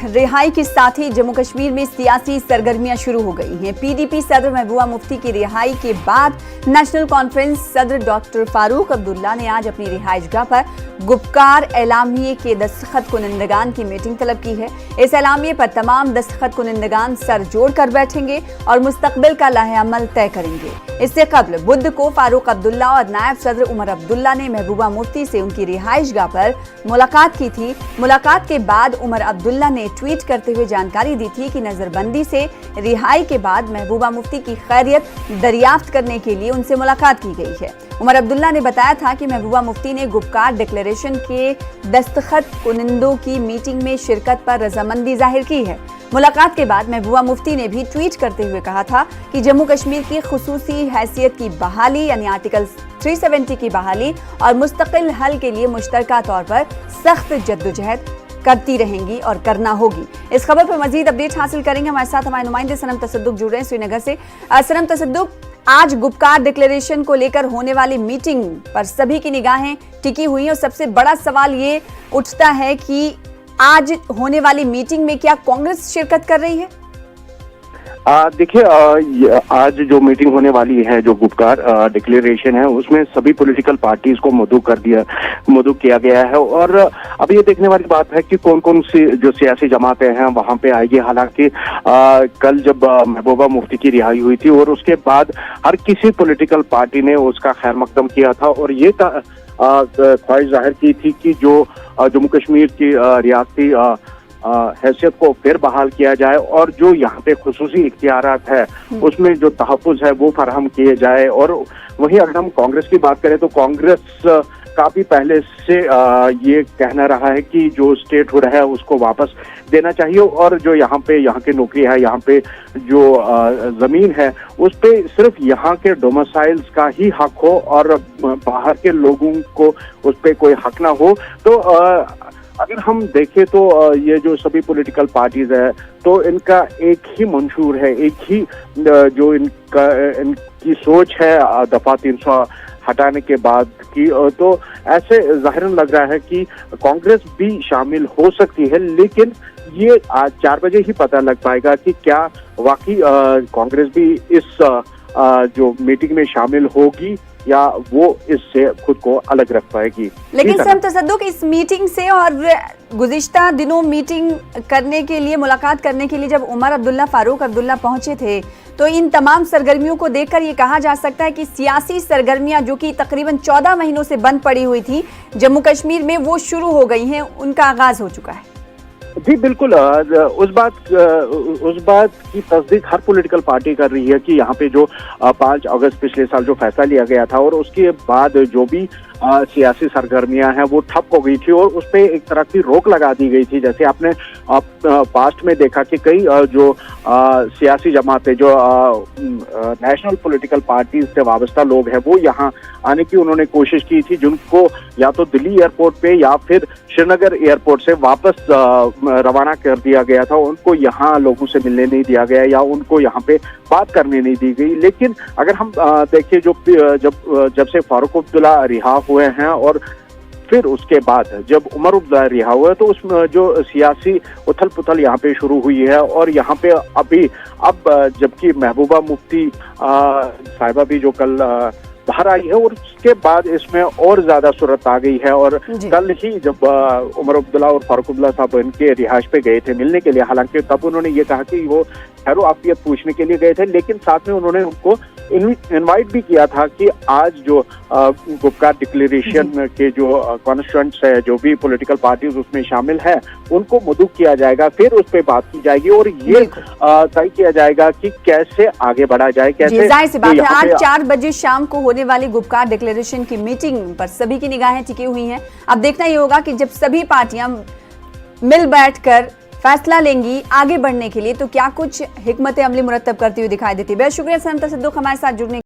रिहाई के साथ ही जम्मू कश्मीर में सियासी सरगर्मियां शुरू हो गई हैं। पीडीपी सदर महबूबा मुफ्ती की रिहाई के बाद नेशनल कॉन्फ्रेंस सदर डॉक्टर फारूक अब्दुल्ला ने आज अपनी रिहाइशगाह पर गुपकार एलामिये के दस्तखत कुनिंदगान की मीटिंग तलब की है। इस एलामिये पर तमाम दस्तखत कुनिंदगान सर जोड़कर बैठेंगे और मुस्तकबिल का लाहे अमल तय करेंगे। इससे कबल बुध को फारूक अब्दुल्ला और नायब सदर उमर अब्दुल्ला ने महबूबा मुफ्ती से उनकी रिहाइशगाह पर मुलाकात की थी। मुलाकात के बाद उमर अब्दुल्ला ने ट्वीट करते हुए जानकारी दी थी कि नजरबंदी से रिहाई के बाद महबूबा मुफ्ती की खैरियत दरियाफ्त करने के लिए उनसे मुलाकात की गई है। उमर अब्दुल्ला ने बताया था कि महबूबा मुफ्ती ने गुपकार डिक्लेरेशन के दस्तखत कुनिंदों की मीटिंग में शिरकत पर रजामंदी जाहिर की है। मुलाकात के बाद महबूबा मुफ्ती ने भी ट्वीट करते हुए कहा था कि जम्मू कश्मीर की खुसूसी हैसियत की बहाली यानी आर्टिकल 370 की बहाली और मुस्तकिल हल के लिए मुश्तरका तौर पर सख्त जद्दोजहद करती रहेंगी और करना होगी। इस खबर पर मजीद अपडेट हासिल करेंगे। हमारे साथ हमारे नुमाइंदे सनम तसद्दुक जुड़ रहे हैं श्रीनगर से। सनम तसद्दुक, आज गुपकार डिक्लेरेशन को लेकर होने वाली मीटिंग पर सभी की निगाहें टिकी हुई हैं और सबसे बड़ा सवाल ये उठता है कि आज होने वाली मीटिंग में क्या कांग्रेस शिरकत कर रही है? देखिए, आज जो मीटिंग होने वाली है, जो गुपकार डिक्लेरेशन है, उसमें सभी पॉलिटिकल पार्टीज को मदऊ किया गया है। और अब ये देखने वाली बात है कि कौन कौन सी जो सियासी जमातें हैं वहां पे आएगी। हालांकि कल जब महबूबा मुफ्ती की रिहाई हुई थी और उसके बाद हर किसी पॉलिटिकल पार्टी ने उसका खैर मकदम किया था और ये ख्वाहिश जाहिर की थी कि जो जम्मू कश्मीर की रियासती हैसियत को फिर बहाल किया जाए और जो यहाँ पे खुसूसी इख्तियारात है उसमें जो तहफ़्फ़ुज़ है वो फराहम किए जाए। और वहीं अगर हम कांग्रेस की बात करें तो कांग्रेस काफी पहले से ये कहना रहा है कि जो स्टेटहुड है उसको वापस देना चाहिए और जो यहाँ की नौकरी है, यहाँ पे जो जमीन है उस पे सिर्फ यहाँ के डोमिसाइल्स का ही हक हो और बाहर के लोगों को उस पे कोई हक ना हो। तो अगर हम देखें तो ये जो सभी पॉलिटिकल पार्टीज है तो इनका एक ही मंशूर है, एक ही जो इनकी सोच है दफा 300 हटाने के बाद की। तो ऐसे जाहिरन लग रहा है कि कांग्रेस भी शामिल हो सकती है, लेकिन ये आज 4 बजे ही पता लग पाएगा कि क्या वाकई कांग्रेस भी इस जो मीटिंग में शामिल होगी या वो इससे खुद को अलग रख पाएगी। लेकिन सनम तसद्दुक, इस मीटिंग से और गुज़िश्ता दिनों मीटिंग करने के लिए, मुलाकात करने के लिए जब उमर अब्दुल्ला, फारूक अब्दुल्ला पहुंचे थे तो इन तमाम सरगर्मियों को देखकर ये कहा जा सकता है कि सियासी सरगर्मियां जो कि तकरीबन 14 महीनों से बंद पड़ी हुई थी जम्मू कश्मीर में, वो शुरू हो गई हैं, उनका आगाज हो चुका है। जी बिल्कुल, उस बात की तस्दीक हर पॉलिटिकल पार्टी कर रही है कि यहाँ पे जो 5 अगस्त पिछले साल जो फैसला लिया गया था और उसके बाद जो भी सियासी सरगर्मियां हैं वो ठप हो गई थी और उस पर एक तरह की रोक लगा दी गई थी। जैसे आपने पास्ट में देखा कि कई जो सियासी जमातें, जो नेशनल पॉलिटिकल पार्टीज से वाबस्ता लोग हैं, वो यहाँ आने की उन्होंने कोशिश की थी, जिनको या तो दिल्ली एयरपोर्ट पे या फिर श्रीनगर एयरपोर्ट से वापस रवाना कर दिया गया था। उनको यहाँ लोगों से मिलने नहीं दिया गया या उनको यहाँ पे बात करने नहीं दी गई। लेकिन अगर हम देखें जब से फारूक अब्दुल्ला रिहा हुए हैं और फिर उसके बाद जब उमर अब्दुल्ला रिहा हुए तो उसमें जो सियासी उथल पुथल यहाँ पे शुरू हुई है और यहाँ पे अब जबकि महबूबा मुफ्ती साहिबा भी जो कल बाहर आई है और उसके बाद इसमें और ज्यादा सूरत आ गई है। और कल ही जब उमर अब्दुल्ला और फारूक अब्दुल्ला साहब इनके रिहाइश पे गए थे मिलने के लिए, हालांकि तब उन्होंने ये कहा कि वो खैरो आफियत पूछने के लिए गए थे, लेकिन साथ में उन्होंने उनको इनवाइट भी किया था कि आज जो गुपकार डिक्लेरेशन के जो कॉन्स्टिट्यूएंट्स है, जो भी पॉलिटिकल पार्टीज उसमें शामिल है, उनको मदऊ किया जाएगा, फिर उस पर बात की जाएगी और ये तय किया जाएगा कि कैसे आगे बढ़ा जाए। कैसे जाहिर सी बात है, आज 4 बजे शाम को होने वाली गुपकार डिक्लेरेशन की मीटिंग पर सभी की निगाहें टिकी हुई हैं। अब देखना ये होगा कि जब सभी पार्टियां मिल बैठकर फैसला लेंगी आगे बढ़ने के लिए तो क्या कुछ हिकमत अमली मुरत्तब करती हुई दिखाई देती है। बेहद शुक्रिया सनम तसद्दुक हमारे साथ जुड़ने